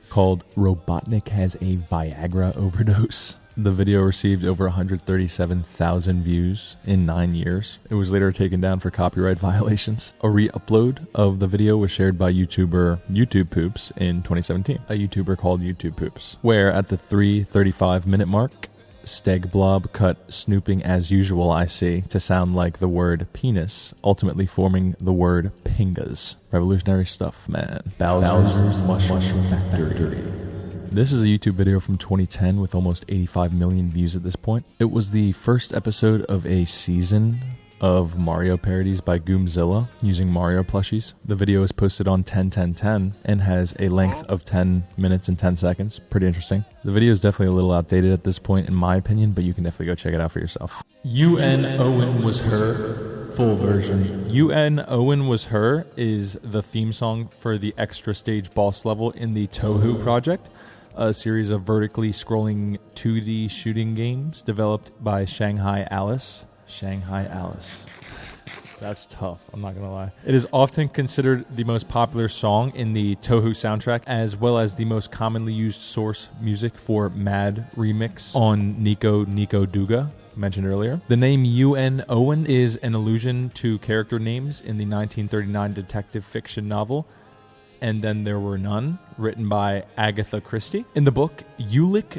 called Robotnik Has a Viagra Overdose. The video received over 137,000 views in 9 years. It was later taken down for copyright violations. A re-upload of the video was shared by YouTuber YouTube Poops in 2017, a YouTuber called YouTube Poops, where at the 3:35-minute mark, Steg Blob cut snooping as usual I see to sound like the word penis, ultimately forming the word Pingas. Revolutionary stuff, man. Bowser's Mushroom Factory. This is a YouTube video from 2010 with almost 85 million views at this point. It was the first episode of a season of Mario parodies by Goomzilla using Mario plushies. The video is posted on 10/10/10 and has a length of 10 minutes and 10 seconds. Pretty interesting. The video is definitely a little outdated at this point in my opinion, but you can definitely go check it out for yourself. UN Owen Was Her, full version. UN Owen Was Her is the theme song for the extra stage boss level in the Touhou project, a series of vertically scrolling 2D shooting games developed by Shanghai Alice. Shanghai Alice.
That's tough, I'm not gonna lie.
It is often considered the most popular song in the Touhou soundtrack, as well as the most commonly used source music for Mad Remix on Nico Nico Duga, mentioned earlier. The name UN Owen is an allusion to character names in the 1939 detective fiction novel And Then There Were None, written by Agatha Christie. In the book, Ulick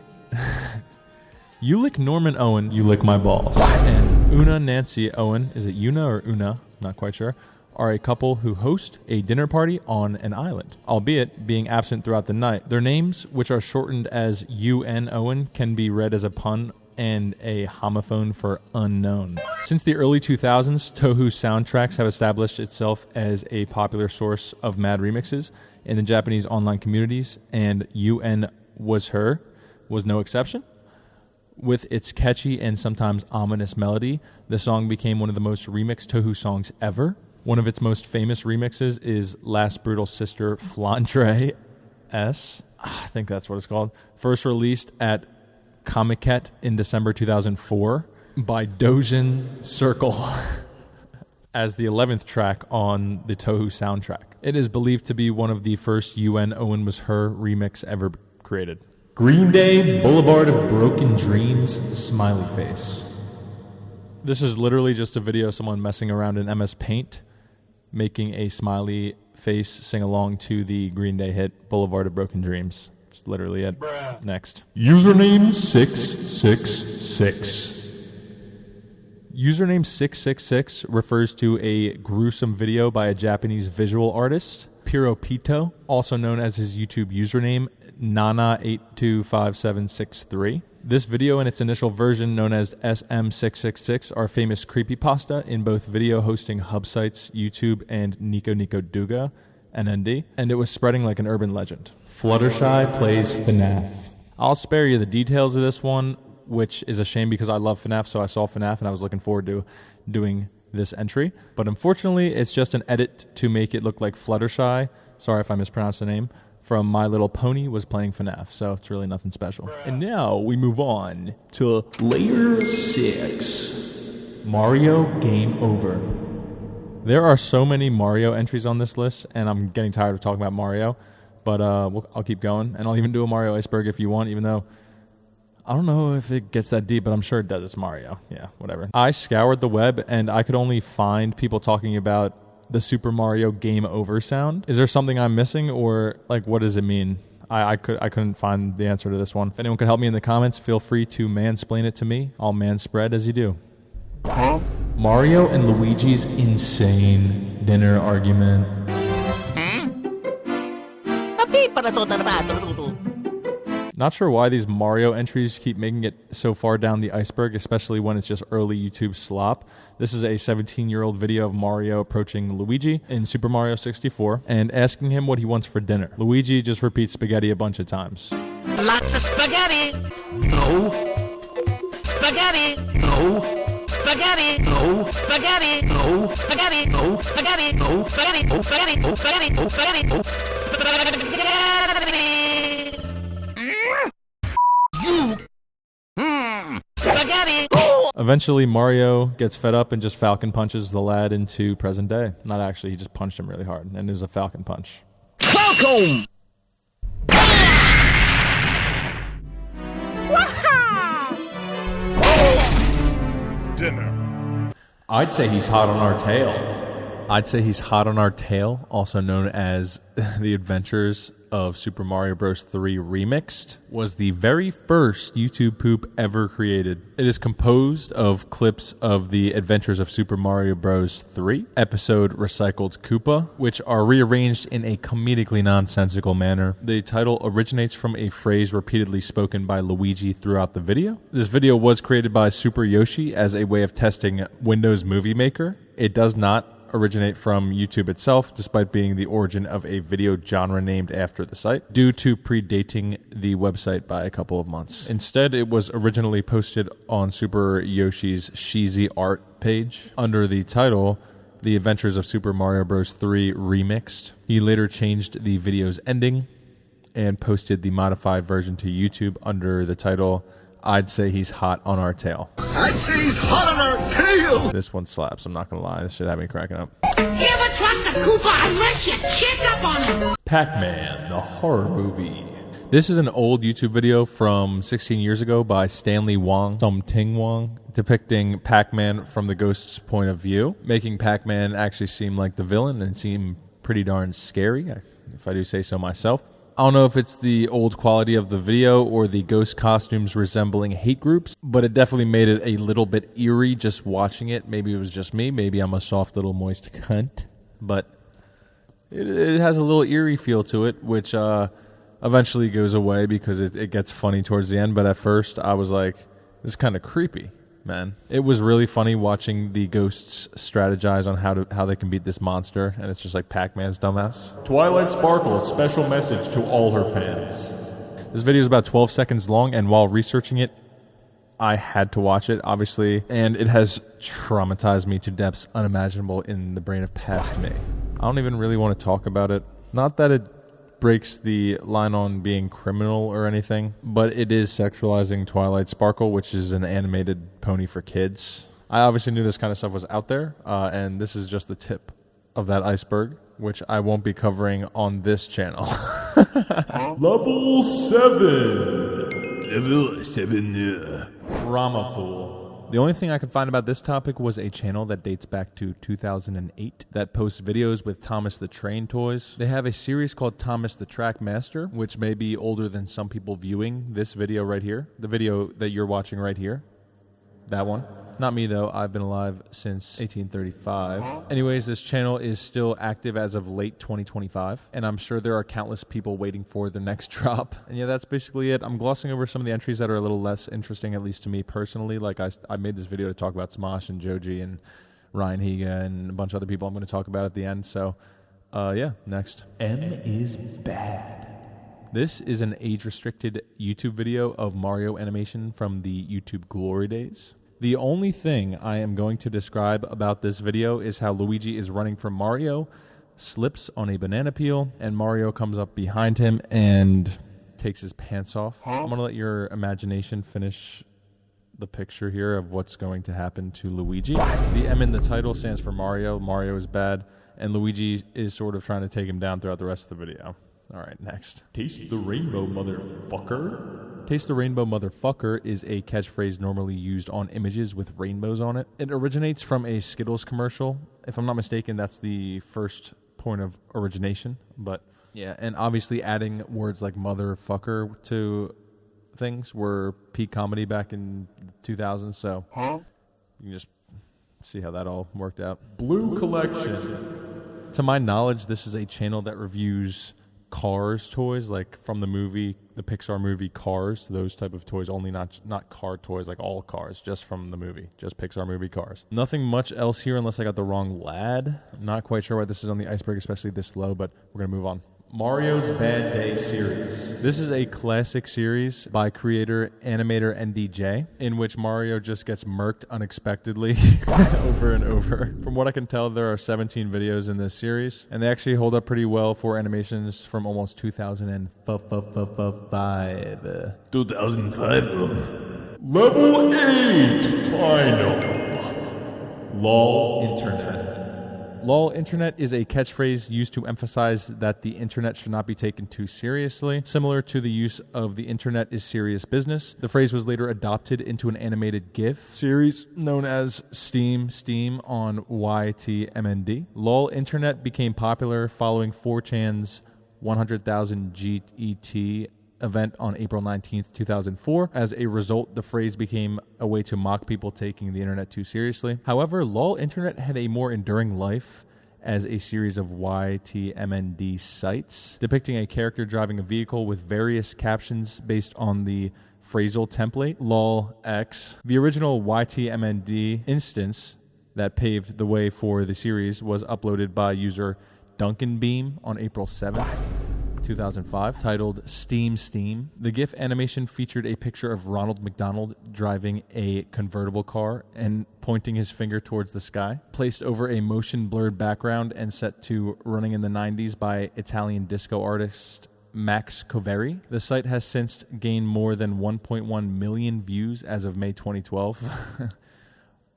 Norman Owen, You Lick My Balls, and Una Nancy Owen, is it Una or Una? Not quite sure, are a couple who host a dinner party on an island, albeit being absent throughout the night. Their names, which are shortened as UN Owen, can be read as a pun and a homophone for unknown. Since the early 2000s, Tohu Soundtracks have established itself as a popular source of mad remixes in the Japanese online communities, and UN Was Her was no exception. With its catchy and sometimes ominous melody, the song became one of the most remixed Tohu songs ever. One of its most famous remixes is Last Brutal Sister Flandre S. I think that's what it's called. First released at Comiket in December 2004 by Dojin Circle as the 11th track on the Tohu soundtrack. It is believed to be one of the first UN Owen Was Her remix ever created.
Green Day, Boulevard of Broken Dreams, smiley face.
This is literally just a video of someone messing around in MS Paint, making a smiley face sing along to the Green Day hit Boulevard of Broken Dreams. That's literally it. Bruh. Next.
Username 666.
Username 666 refers to a gruesome video by a Japanese visual artist, Piro Pito, also known as his YouTube username, Nana825763. This video and its initial version, known as SM666, are famous creepypasta in both video hosting hub sites YouTube and Nico Nico Duga, NND, and it was spreading like an urban legend.
Fluttershy plays
FNAF.
I'll spare you the details of this one, which is a shame because I love FNAF, so I saw FNAF and I was looking forward to doing this entry. But unfortunately, it's just an edit to make it look like Fluttershy, sorry if I mispronounced the name, from My Little Pony was playing FNAF, so it's really nothing special. And now we move on to Layer 6, Mario Game Over. There are so many Mario entries on this list, and I'm getting tired of talking about Mario, but I'll keep going, and I'll even do a Mario Iceberg if you want, even though I don't know if it gets that deep, but I'm sure it does. It's Mario. Yeah, whatever. I scoured the web, and I could only find people talking about the Super Mario Game Over sound. Is there something I'm missing, or like what does it mean? I couldn't find the answer to this one. If anyone could help me in the comments, feel free to mansplain it to me. I'll manspread as you do.
Huh?
Mario and Luigi's insane dinner argument.
Not sure why these Mario entries keep making it so far down the iceberg, especially when it's just early YouTube slop. This is a 17-year-old video of Mario approaching Luigi in Super Mario 64 and asking him what he wants for dinner. Luigi just repeats spaghetti a bunch of times.
Lots of spaghetti.
No.
Spaghetti.
No.
Spaghetti.
No.
Spaghetti.
No.
Spaghetti.
No.
Spaghetti.
No.
Spaghetti.
No.
Spaghetti.
No.
Spaghetti.
No.
Spaghetti.
No.
Spaghetti. Spaghetti.
Eventually, Mario gets fed up and just Falcon punches the lad into present day. Not actually, he just punched him really hard, and it was a Falcon punch.
Welcome.
Dinner.
I'd say he's hot on our tail.
I'd say he's hot on our tail, also known as The Adventures of Super Mario Bros. 3 Remixed, was the very first YouTube poop ever created. It is composed of clips of The Adventures of Super Mario Bros. 3, episode Recycled Koopa, which are rearranged in a comedically nonsensical manner. The title originates from a phrase repeatedly spoken by Luigi throughout the video. This video was created by Super Yoshi as a way of testing Windows Movie Maker. It does not originate from YouTube itself, despite being the origin of a video genre named after the site, due to predating the website by a couple of months. Instead, it was originally posted on Super Yoshi's Sheezy Art page under the title The Adventures of Super Mario Bros. 3 Remixed. He later changed the video's ending and posted the modified version to YouTube under the title I'd Say He's Hot on Our Tail.
I'd say he's hot on our tail.
This one slaps, I'm not gonna lie. This should have me cracking up.
You ever trust a Koopa unless you check up on him?
Pac-Man, the horror movie. This is an old YouTube video from 16 years ago by Stanley Wong,
Some Ting Wong.
depicting Pac-Man from the ghost's point of view, making Pac-Man actually seem like the villain and seem pretty darn scary, if I do say so myself. I don't know if it's the old quality of the video or the ghost costumes resembling hate groups, but it definitely made it a little bit eerie just watching it. Maybe it was just me. Maybe I'm a soft little moist cunt. But it has a little eerie feel to it, which eventually goes away because it gets funny towards the end. But at first, I was like, This is kind of creepy, man. It was really funny watching the ghosts strategize on how they can beat this monster, and it's just like Pac-Man's dumbass.
Twilight Sparkle, special message to all her fans.
This video is about 12 seconds long, and while researching it, I had to watch it, obviously, and it has traumatized me to depths unimaginable in the brain of past me. I don't even really want to talk about it. Not that it breaks the line on being criminal or anything, but it is sexualizing Twilight Sparkle, which is an animated pony for kids. I obviously knew this kind of stuff was out there, and this is just the tip of that iceberg, which I won't be covering on this channel.
Level 7. Level 7. Ramafool.
The only thing I could find about this topic was a channel that dates back to 2008 that posts videos with Thomas the Train toys. They have a series called Thomas the Track Master, which may be older than some people viewing this video right here. The video that you're watching right here. That one. Not me, though. I've been alive since 1835. Anyways, this channel is still active as of late 2025, and I'm sure there are countless people waiting for the next drop. And yeah, that's basically it. I'm glossing over some of the entries that are a little less interesting, at least to me personally. Like, I made this video to talk about Smosh and Joji and Ryan Higa and a bunch of other people I'm going to talk about at the end. So, yeah, next.
M is bad.
This is an age-restricted YouTube video of Mario animation from the YouTube glory days. The only thing I am going to describe about this video is how Luigi is running from Mario, slips on a banana peel, and Mario comes up behind him and takes his pants off. I'm going to let your imagination finish the picture here of what's going to happen to Luigi. The M in the title stands for Mario. Mario is bad, and Luigi is sort of trying to take him down throughout the rest of the video. All right, next.
Taste the rainbow, motherfucker.
Taste the rainbow, motherfucker is a catchphrase normally used on images with rainbows on it. It originates from a Skittles commercial. If I'm not mistaken, that's the first point of origination. But yeah, and obviously adding words like motherfucker to things were peak comedy back in 2000. So you can just see how that all worked out.
Blue Collection.
To my knowledge, this is a channel that reviews Cars toys, like from the movie, the Pixar movie Cars, those type of toys only, not car toys, like all cars, just from the movie, just Pixar movie Cars. Nothing much else here unless I got the wrong lad. I'm not quite sure why this is on the iceberg, especially this low, but we're going to move on.
Mario's Bad Day series.
This is a classic series by creator, animator, and DJ, in which Mario just gets murked unexpectedly over and over. From what I can tell, there are 17 videos in this series, and they actually hold up pretty well for animations from almost 2005.
2005. Level 8 final. LOL Internet.
LOL Internet is a catchphrase used to emphasize that the internet should not be taken too seriously. Similar to the use of the internet is serious business, the phrase was later adopted into an animated GIF series known as Steam on YTMND. LOL Internet became popular following 4chan's 100,000 GET event on April 19th, 2004. As a result, the phrase became a way to mock people taking the internet too seriously. However, LOL Internet had a more enduring life as a series of YTMND sites, depicting a character driving a vehicle with various captions based on the phrasal template, LOL X. The original YTMND instance that paved the way for the series was uploaded by user Duncan Beam on April 7th. 2005, titled Steam. The GIF animation featured a picture of Ronald McDonald driving a convertible car and pointing his finger towards the sky, placed over a motion blurred background and set to Running in the 90s by Italian disco artist Max Coveri. The site has since gained more than 1.1 million views as of May 2012.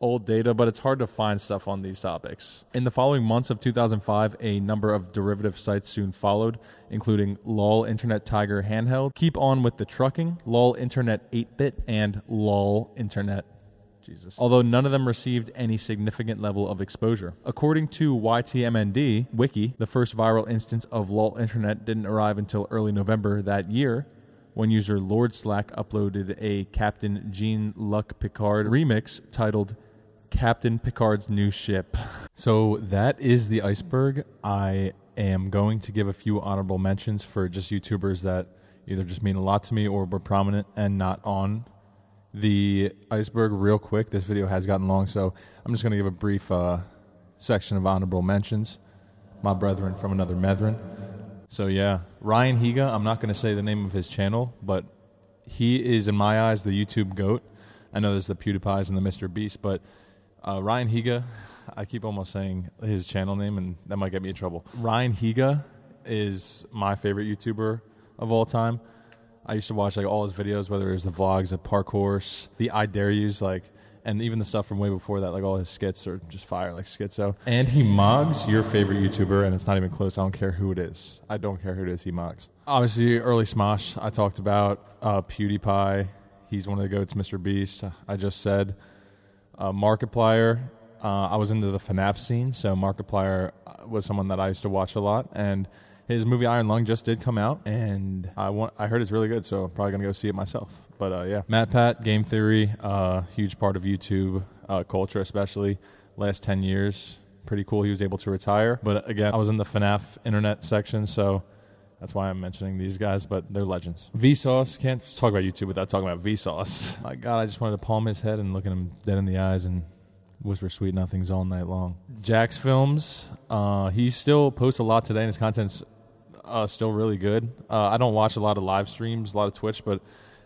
Old data, but it's hard to find stuff on these topics. In the following months of 2005, a number of derivative sites soon followed, including LOL Internet Tiger Handheld, Keep On With the Trucking, LOL Internet 8-Bit, and LOL Internet. Jesus. Although none of them received any significant level of exposure. According to YTMND Wiki, the first viral instance of LOL Internet didn't arrive until early November that year, when user Lord Slack uploaded a Captain Jean-Luc Picard remix titled Captain Picard's New Ship. So that is the iceberg. I am going to give a few honorable mentions for just YouTubers that either just mean a lot to me or were prominent and not on the Iceberg real quick. This video has gotten long, so I'm just going to give a brief section of honorable mentions. My brethren from another methrin. So yeah, Ryan Higa, I'm not going to say the name of his channel, but he is, in my eyes, the YouTube GOAT. I know there's the PewDiePies and the Mr. Beast, but Ryan Higa, I keep almost saying his channel name, and that might get me in trouble. Ryan Higa is my favorite YouTuber of all time. I used to watch like all his videos, whether it was the vlogs, the parkours, the I Dare Yous, like, and even the stuff from way before that, like all his skits are just fire, like Schizo. And he mogs your favorite YouTuber, and it's not even close. I don't care who it is. I don't care who it is, he mogs. Obviously, early Smosh, I talked about PewDiePie. He's one of the GOATs, Mr. Beast, I just said. Markiplier, I was into the FNAF scene, so Markiplier was someone that I used to watch a lot, and his movie Iron Lung just did come out, and I heard it's really good, so I'm probably going to go see it myself. But yeah, MatPat, Game Theory, huge part of YouTube culture, especially last 10 years. Pretty cool he was able to retire. But again, I was in the FNAF internet section, so that's why I'm mentioning these guys, but they're legends. Vsauce, can't talk about YouTube without talking about Vsauce. My God, I just wanted to palm his head and look at him dead in the eyes and whisper sweet nothings all night long. Jax Films, he still posts a lot today, and his content's still really good. I don't watch a lot of live streams, a lot of Twitch, but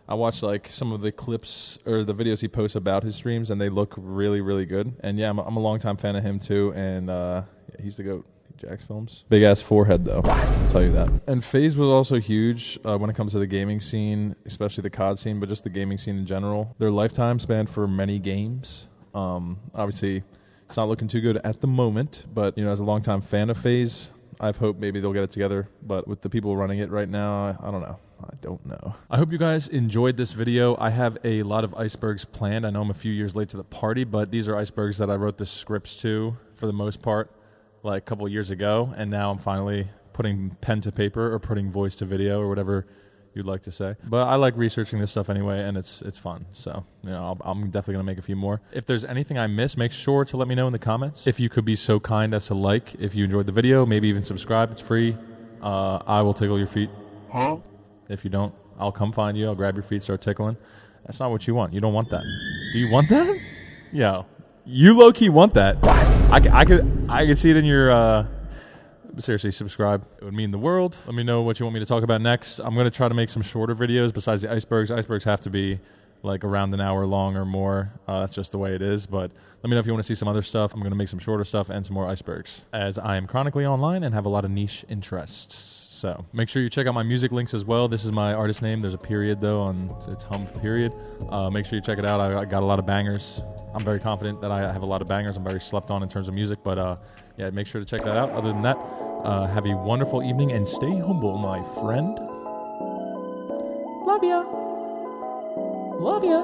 I watch like some of the clips or the videos he posts about his streams, and they look really, really good. And yeah, I'm a longtime fan of him too, and yeah, he's the GOAT. Jax Films.
Big ass forehead though, I'll tell you that.
And FaZe was also huge when it comes to the gaming scene, especially the COD scene, but just the gaming scene in general. Their lifetime spanned for many games. Obviously, it's not looking too good at the moment, but you know, as a longtime fan of FaZe, I've hoped maybe they'll get it together. But with the people running it right now, I don't know. I don't know. I hope you guys enjoyed this video. I have a lot of icebergs planned. I know I'm a few years late to the party, but these are icebergs that I wrote the scripts to for the most part, like a couple years ago, and now I'm finally putting pen to paper or putting voice to video or whatever you'd like to say. But I like researching this stuff anyway, and it's fun. So, you know, I'm definitely going to make a few more. If there's anything I missed, make sure to let me know in the comments. If you could be so kind as to like, if you enjoyed the video, maybe even subscribe. It's free. I will tickle your feet.
Huh?
If you don't, I'll come find you. I'll grab your feet, start tickling. That's not what you want. You don't want that. Do you want that? Yeah. You low-key want that. I could see it in your... seriously, subscribe. It would mean the world. Let me know what you want me to talk about next. I'm going to try to make some shorter videos besides the icebergs. Icebergs have to be like around an hour long or more. That's just the way it is. But let me know if you want to see some other stuff. I'm going to make some shorter stuff and some more icebergs, as I am chronically online and have a lot of niche interests. So make sure you check out my music links as well. This is my artist name. There's a period though on it's Humb period. Make sure you check it out. I got a lot of bangers. I'm very confident that I have a lot of bangers. I'm very slept on in terms of music, but yeah, make sure to check that out. Other than that, have a wonderful evening and stay humble, my friend. Love ya. Love ya.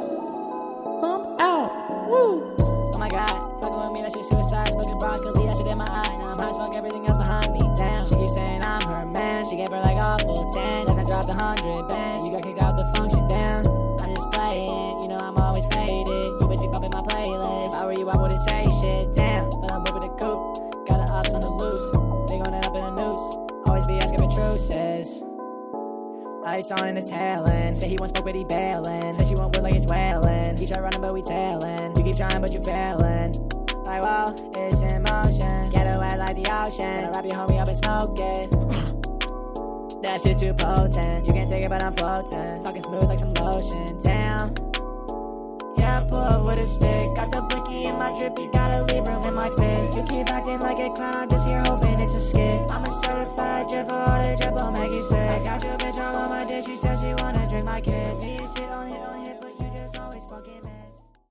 Humb out. Woo.
Oh my God, fucking with me, that shit suicide. Smoking broccoli, that shit in my eye. Now I'm high as fuck, everything else behind me. Damn, she keeps saying I'm her man. She gave her like a full 10. As I dropped 100 bands, you got kicked out the function down. I'm just playing, you know I'm always faded. You bitch be bumping my playlist. If I were you, I wouldn't say shit. Damn, but I'm whipping the coupe. Got an ox on the loose. They gon' end up in a noose. Always be asking for truces. Ice on his tail end. Say he won't smoke, but he bailin'. Say she won't wood like it's wailing. He try running, but we tailin'. You keep trying, but you failing. Like, wow, it's in motion. Get away like the ocean. I wrap your homie up and smoke it. That shit too potent. You can't take it, but I'm floating. Talking smooth like some lotion. Damn. Yeah, I pull up with a stick. Got the blicky in my drippy. Gotta leave room in my fit. You keep acting like a clown. I'm just here hoping it's a skit. I'm a certified dripper. All the drip will make you sick. I got your bitch all on my dick. She said she wanna drink my kids.